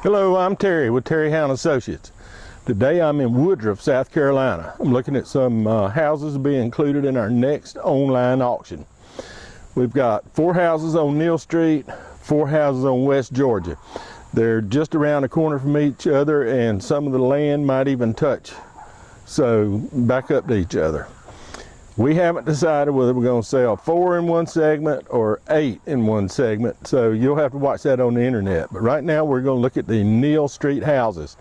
Hello, I'm Terry with Terry Hound Associates. Today I'm in Woodruff, South Carolina. I'm looking at some houses to be included in our next online auction. We've got 4 houses on Neal Street, 4 houses on West Georgia. They're just around the corner from each other, and some of the land might even touch, so back up to each other. We haven't decided whether we're going to sell 4 in one segment or 8 in one segment, so you'll have to watch that on the internet. But right now we're going to look at the Neal Street houses.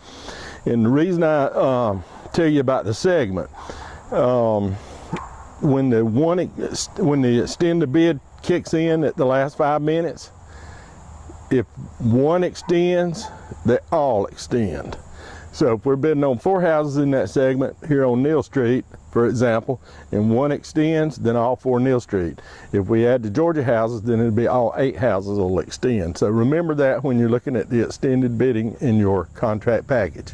And the reason I tell you about the segment, when the extended bid kicks in at the last 5 minutes, if one extends, they all extend. So if we're bidding on 4 houses in that segment here on Neal Street, for example, and one extends, then all 4 Neal Street. If we add the Georgia houses, then it'll be all 8 houses will extend. So remember that when you're looking at the extended bidding in your contract package.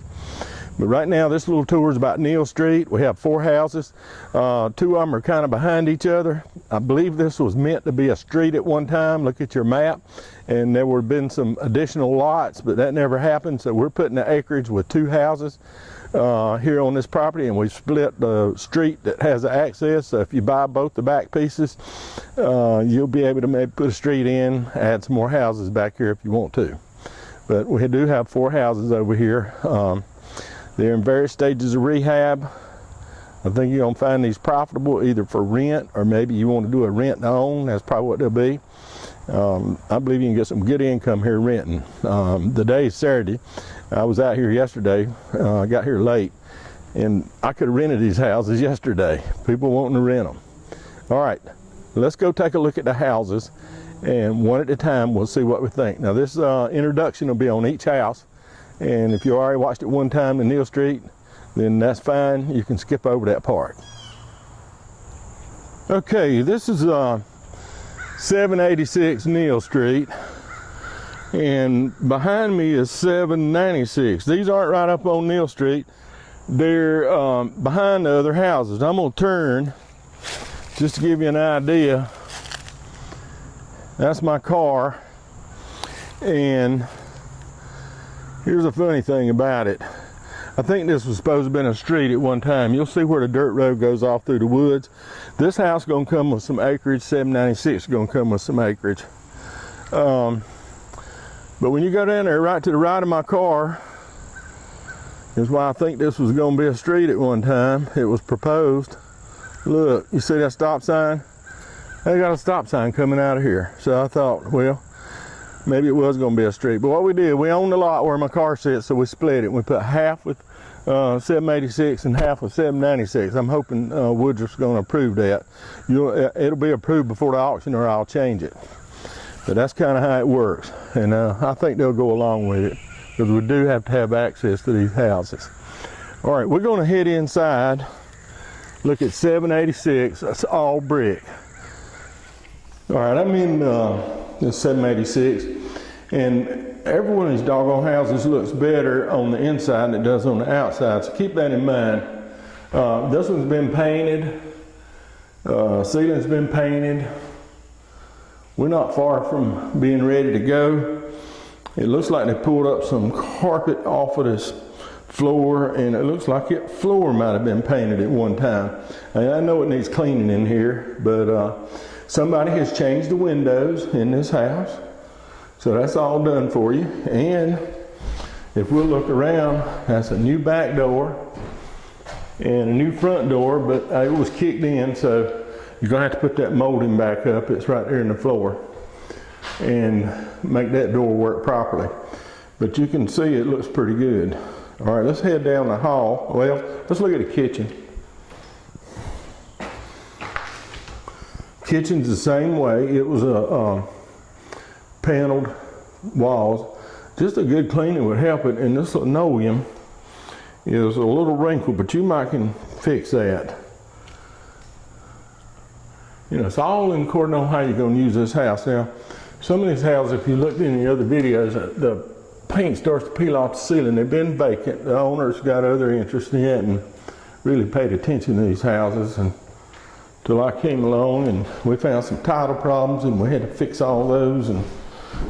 But right now, this little tour is about Neal Street. We have 4 houses. 2 of them are kind of behind each other. I believe this was meant to be a street at one time. Look at your map. And there would have been some additional lots, but that never happened. So we're putting the acreage with 2 houses here on this property, and we've split the street that has the access. So if you buy both the back pieces, you'll be able to maybe put a street in, add some more houses back here if you want to. But we do have 4 houses over here. They're in various stages of rehab. I think you're gonna find these profitable either for rent, or maybe you want to do a rent to own. That's probably what they'll be. I believe you can get some good income here renting. The day is Saturday. I was out here yesterday. I got here late, and I could have rented these houses yesterday. People wanting to rent them. All right, let's go take a look at the houses, and one at a time we'll see what we think. Now this introduction will be on each house, and if you already watched it one time in Neal Street, then that's fine. You can skip over that part. Okay, this is 786 Neal Street, and behind me is 796. These aren't right up on Neal Street. They're behind the other houses. I'm gonna turn just to give you an idea. That's my car, and here's a funny thing about it. I think this was supposed to have been a street at one time. You'll see where the dirt road goes off through the woods. This house is gonna come with some acreage. 796 is gonna come with some acreage. But when you go down there right to the right of my car, is why I think this was gonna be a street at one time. It was proposed. Look, you see that stop sign? They got a stop sign coming out of here. So I thought, well, maybe it was gonna be a street. But what we did, we owned the lot where my car sits, so we split it. We put half with 786 and half with 796. I'm hoping Woodruff's gonna approve that. It'll be approved before the auction, or I'll change it. But that's kind of how it works. And I think they'll go along with it, because we do have to have access to these houses. All right, we're gonna head inside, look at 786. That's all brick. All right, I'm in this 786, and every one of these doggone houses looks better on the inside than it does on the outside, so keep that in mind. This one's been painted, ceiling's been painted. We're not far from being ready to go. It looks like they pulled up some carpet off of this floor, and it looks like the floor might have been painted at one time. And I know it needs cleaning in here, but somebody has changed the windows in this house. So that's all done for you. And if we'll look around, that's a new back door and a new front door, but it was kicked in, so you're gonna have to put that molding back up. It's right there in the floor, and make that door work properly. But you can see it looks pretty good. All right, let's head down the hall. Well, let's look at the kitchen. Kitchen's the same way. It was a paneled walls. Just a good cleaning would help it. And this linoleum is a little wrinkled, but you might can fix that. You know, it's all according on how you're going to use this house. Now, some of these houses, if you looked in the other videos, the paint starts to peel off the ceiling. They've been vacant. The owners got other interests in it and really paid attention to these houses. And till I came along, and we found some title problems, and we had to fix all those. And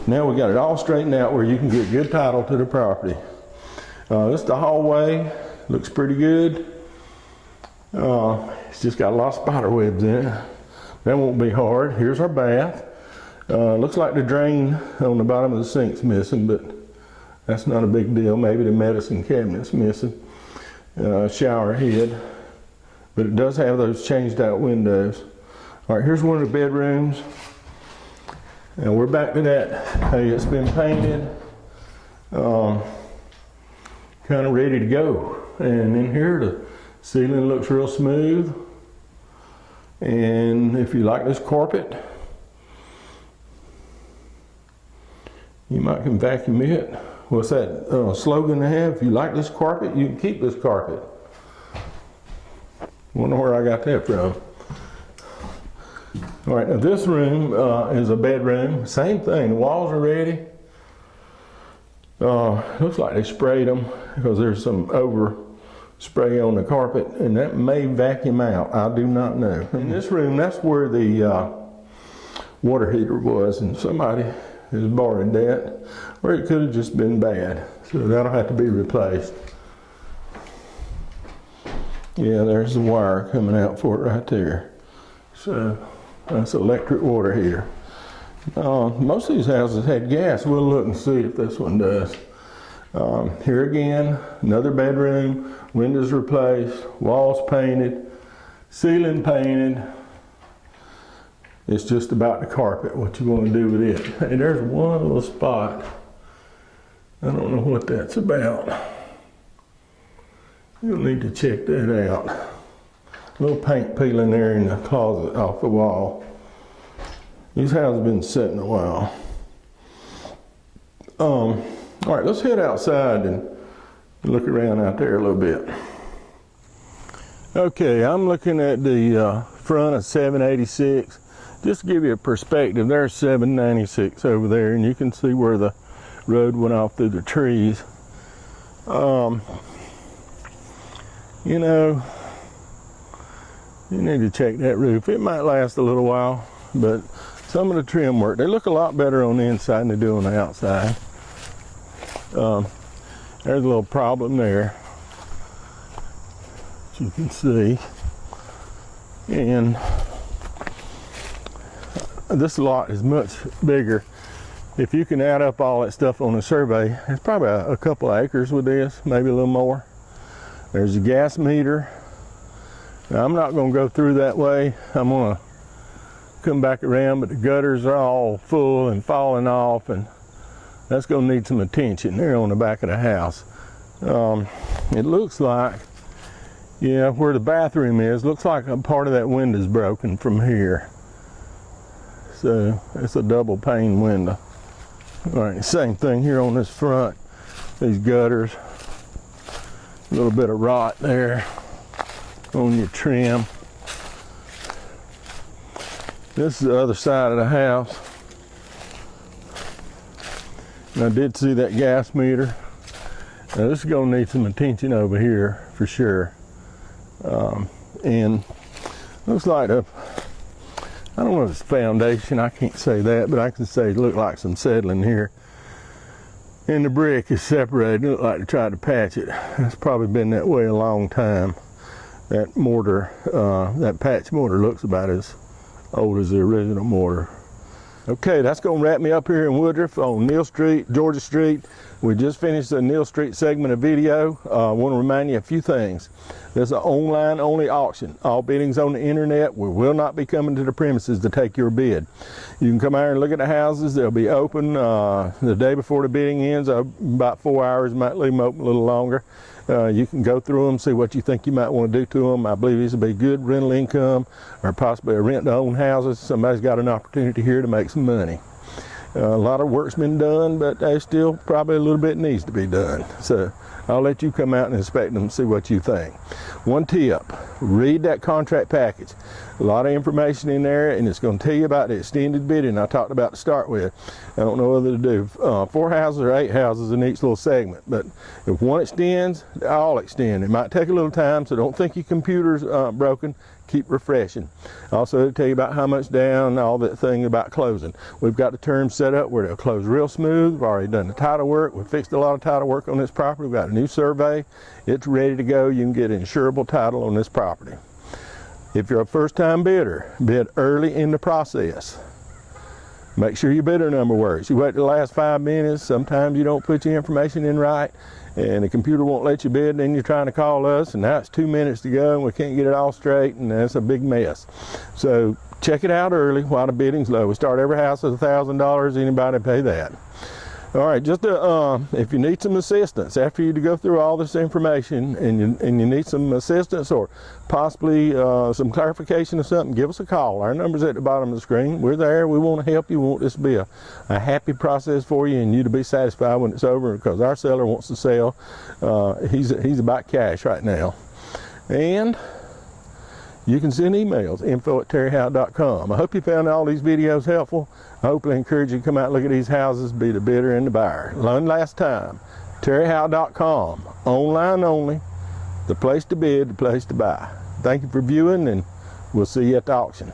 Now we got it all straightened out where you can get good title to the property. This is the hallway. Looks pretty good. It's just got a lot of spider webs in it. That won't be hard. Here's our bath. Looks like the drain on the bottom of the sink's missing, but that's not a big deal. Maybe the medicine cabinet's missing. Shower head. But it does have those changed out windows. All right, here's one of the bedrooms. And we're back to that. Hey, it's been painted. Kind of ready to go. And in here, the ceiling looks real smooth. And if you like this carpet, you might can vacuum it. What's that slogan they have? If you like this carpet, you can keep this carpet. Wonder where I got that from. All right, now this room is a bedroom. Same thing, the walls are ready. Looks like they sprayed them because there's some over spray on the carpet, and that may vacuum out. I do not know. In this room, that's where the water heater was, and somebody has borrowed that, or it could have just been bad. So that'll have to be replaced. Yeah, there's the wire coming out for it right there. So that's electric water heater. Most of these houses had gas. We'll look and see if this one does. Here again, another bedroom, windows replaced, walls painted, ceiling painted. It's just about the carpet, what you want to do with it. Hey, there's one little spot. I don't know what that's about. You'll need to check that out. A little paint peeling there in the closet off the wall. These houses have been sitting a while. All right, let's head outside and look around out there a little bit. Okay, I'm looking at the front of 786. Just to give you a perspective, there's 796 over there, and you can see where the road went off through the trees. You know, you need to check that roof. It might last a little while, but some of the trim work, they look a lot better on the inside than they do on the outside. There's a little problem there, as you can see. And this lot is much bigger. If you can add up all that stuff on the survey, it's probably a couple of acres with this, maybe a little more. There's a gas meter. Now, I'm not going to go through that way. I'm going to come back around, but the gutters are all full and falling off, and that's going to need some attention. They're on the back of the house. It looks like, yeah, where the bathroom is, looks like a part of that window's broken from here. So it's a double pane window. All right, same thing here on this front. These gutters, a little bit of rot there on your trim. This is the other side of the house. And I did see that gas meter. Now this is going to need some attention over here for sure. And looks like I don't know if it's foundation, I can't say that, but I can say it looked like some settling here. And the brick is separated. It looked like they tried to patch it. It's probably been that way a long time. That mortar, that patch mortar looks about as old as the original mortar. Okay, that's going to wrap me up here in Woodruff on Neal Street, Georgia Street. We just finished the Neal Street segment of video. I want to remind you a few things. There's an online only auction. All biddings on the internet. We will not be coming to the premises to take your bid. You can come out and look at the houses. They'll be open the day before the bidding ends, about 4 hours, might leave them open a little longer. You can go through them, see what you think you might want to do to them. I believe these will be good rental income or possibly a rent-to-own houses. Somebody's got an opportunity here to make some money. A lot of work's been done, but there's still probably a little bit needs to be done. So I'll let you come out and inspect them and see what you think. One tip, read that contract package. A lot of information in there, and it's going to tell you about the extended bidding I talked about to start with. I don't know whether to do 4 houses or 8 houses in each little segment, but if one extends, they all extend. It might take a little time, so don't think your computer's broken. Keep refreshing. Also, it'll tell you about how much down, all that thing about closing. We've got the terms set up where they'll close real smooth. We've already done the title work. We've fixed a lot of title work on this property. We've got a new survey. It's ready to go. You can get an insurable title on this property. If you're a first-time bidder, bid early in the process. Make sure your bidder number works. You wait the last 5 minutes. Sometimes you don't put your information in right, and the computer won't let you bid. Then you're trying to call us, and now it's 2 minutes to go, and we can't get it all straight, and that's a big mess. So check it out early while the bidding's low. We start every house at $1,000. Anybody pay that? All right, just if you need some assistance after you go through all this information, and you need some assistance or possibly some clarification or something, give us a call. Our number's at the bottom of the screen. We're there. We want to help you. We want this to be a happy process for you, and you to be satisfied when it's over, because our seller wants to sell. He's about cash right now. And you can send emails, info@terryhowe.com. I hope you found all these videos helpful. I hopefully encourage you to come out and look at these houses, be the bidder and the buyer. One last time, terryhowe.com, online only, the place to bid, the place to buy. Thank you for viewing, and we'll see you at the auction.